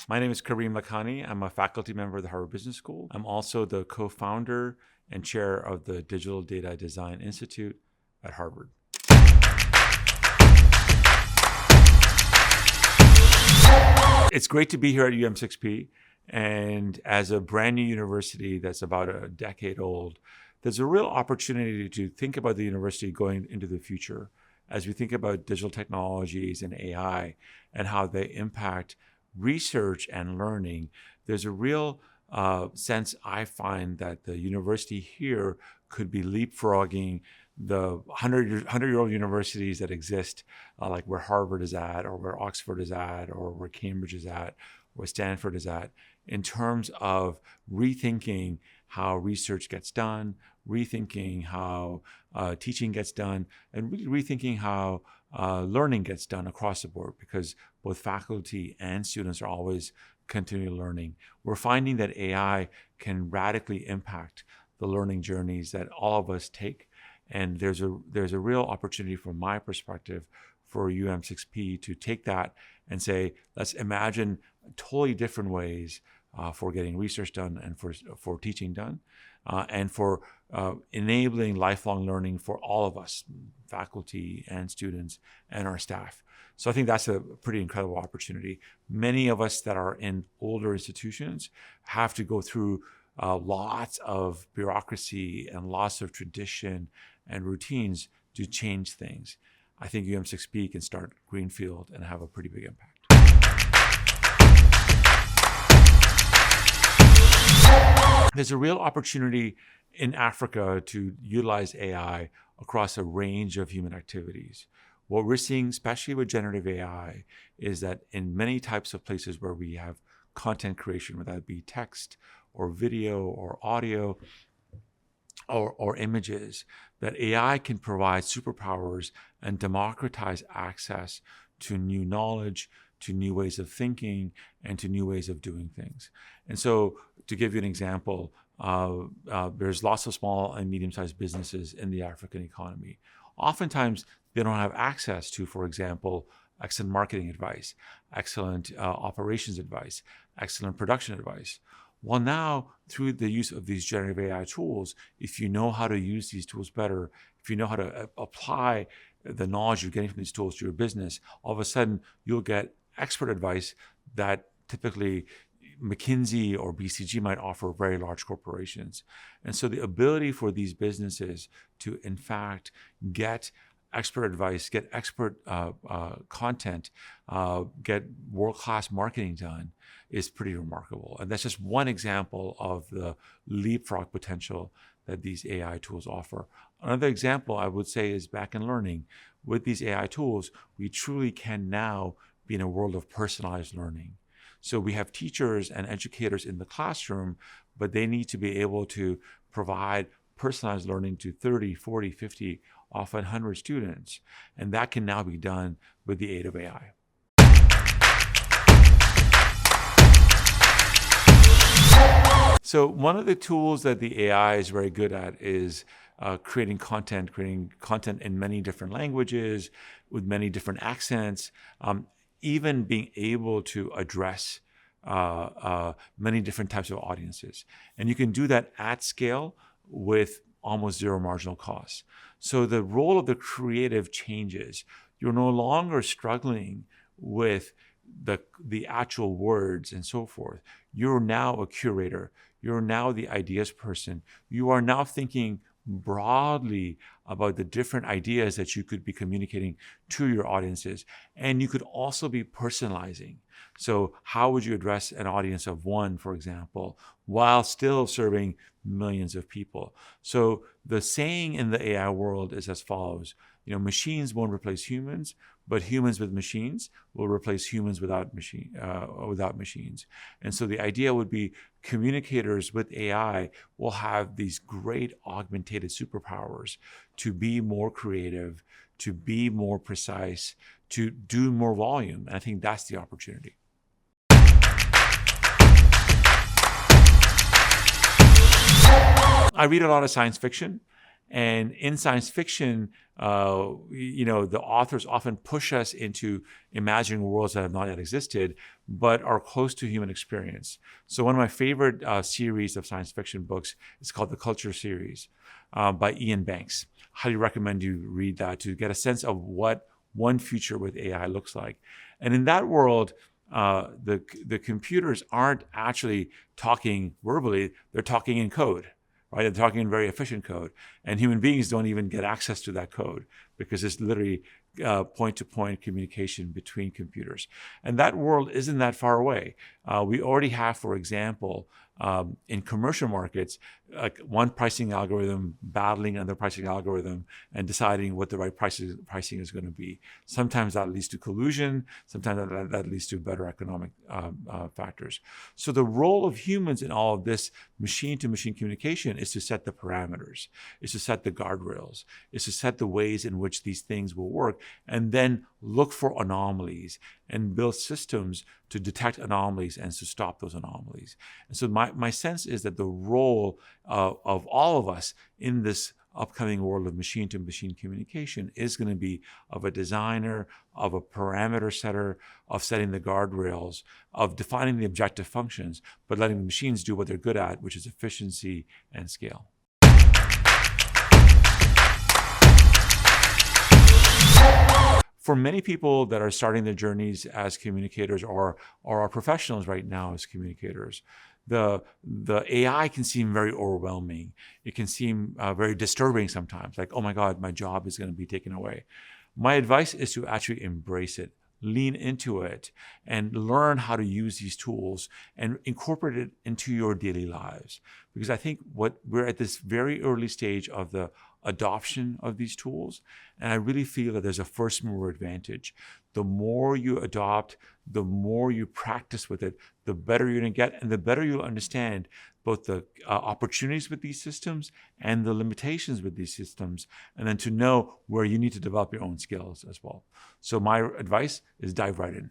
My name is Karim Lakhani. I'm a faculty member of the Harvard Business School. I'm also the co-founder and chair of the Digital Data Design Institute at Harvard. It's great to be here at UM6P. And as a brand new university that's about a decade old, there's a real opportunity to think about the university going into the future as we think about digital technologies and AI and how they impact research and learning. There's a real sense, I find, that the university here could be leapfrogging the 100-year-old universities that exist, like where Harvard is at, or where Oxford is at, or where Cambridge is at, where Stanford is at, in terms of rethinking how research gets done, rethinking how teaching gets done, and really rethinking how learning gets done across the board, because both faculty and students are always continually learning. We're finding that AI can radically impact the learning journeys that all of us take. And there's a real opportunity from my perspective for UM6P to take that and say, let's imagine totally different ways for getting research done and for teaching done, and for enabling lifelong learning for all of us, faculty and students and our staff. So I think that's a pretty incredible opportunity. Many of us that are in older institutions have to go through lots of bureaucracy and lots of tradition and routines to change things. I think UM6P can start greenfield and have a pretty big impact. There's a real opportunity in Africa to utilize AI across a range of human activities. What we're seeing, especially with generative AI, is that in many types of places where we have content creation, whether that be text or video or audio or images, that AI can provide superpowers and democratize access to new knowledge, to new ways of thinking, and to new ways of doing things. And so, to give you an example, there's lots of small and medium-sized businesses in the African economy. Oftentimes, they don't have access to, for example, excellent marketing advice, excellent operations advice, excellent production advice. Well, now, through the use of these generative AI tools, if you know how to use these tools better, if you know how to apply the knowledge you're getting from these tools to your business, all of a sudden, you'll get expert advice that typically McKinsey or BCG might offer very large corporations. And so the ability for these businesses to, in fact, get expert advice, get expert content, get world-class marketing done is pretty remarkable. And that's just one example of the leapfrog potential that these AI tools offer. Another example I would say is back in learning. With these AI tools, we truly can now be in a world of personalized learning. So we have teachers and educators in the classroom, but they need to be able to provide personalized learning to 30, 40, 50, often 100 students. And that can now be done with the aid of AI. So one of the tools that the AI is very good at is creating content in many different languages, with many different accents, even being able to address many different types of audiences. And you can do that at scale with almost zero marginal cost. So the role of the creative changes. You're no longer struggling with the actual words and so forth. You're now a curator. You're now the ideas person. You are now thinking broadly about the different ideas that you could be communicating to your audiences. And you could also be personalizing. So how would you address an audience of one, for example, while still serving millions of people? So the saying in the AI world is as follows. Machines won't replace humans, but humans with machines will replace humans without machines. And so the idea would be communicators with AI will have these great augmented superpowers to be more creative, to be more precise, to do more volume. And I think that's the opportunity. I read a lot of science fiction. And in science fiction, the authors often push us into imagining worlds that have not yet existed, but are close to human experience. So one of my favorite series of science fiction books is called the Culture series by Ian Banks. Highly recommend you read that to get a sense of what one future with AI looks like. And in that world, the computers aren't actually talking verbally, they're talking in code. Right? They're talking in very efficient code. And human beings don't even get access to that code because it's literally point-to-point communication between computers. And that world isn't that far away. We already have, for example, in commercial markets, like one pricing algorithm battling another pricing algorithm and deciding what the right pricing is going to be. Sometimes that leads to collusion. Sometimes that leads to better economic factors. So the role of humans in all of this machine-to-machine communication is to set the parameters, is to set the guardrails, is to set the ways in which these things will work, and then look for anomalies and build systems to detect anomalies and to stop those anomalies. And so my sense is that the role of all of us in this upcoming world of machine-to-machine communication is going to be of a designer, of a parameter setter, of setting the guardrails, of defining the objective functions, but letting the machines do what they're good at, which is efficiency and scale. For many people that are starting their journeys as communicators or are professionals right now as communicators, the AI can seem very overwhelming. It can seem very disturbing sometimes, like, oh my God, my job is going to be taken away. My advice is to actually embrace it, lean into it, and learn how to use these tools and incorporate it into your daily lives. Because I think we're at this very early stage of the adoption of these tools, and I really feel that there's a first mover advantage. The more you adopt, the more you practice with it, the better you're going to get, and the better you'll understand both the opportunities with these systems and the limitations with these systems, and then to know where you need to develop your own skills as well. So my advice is dive right in.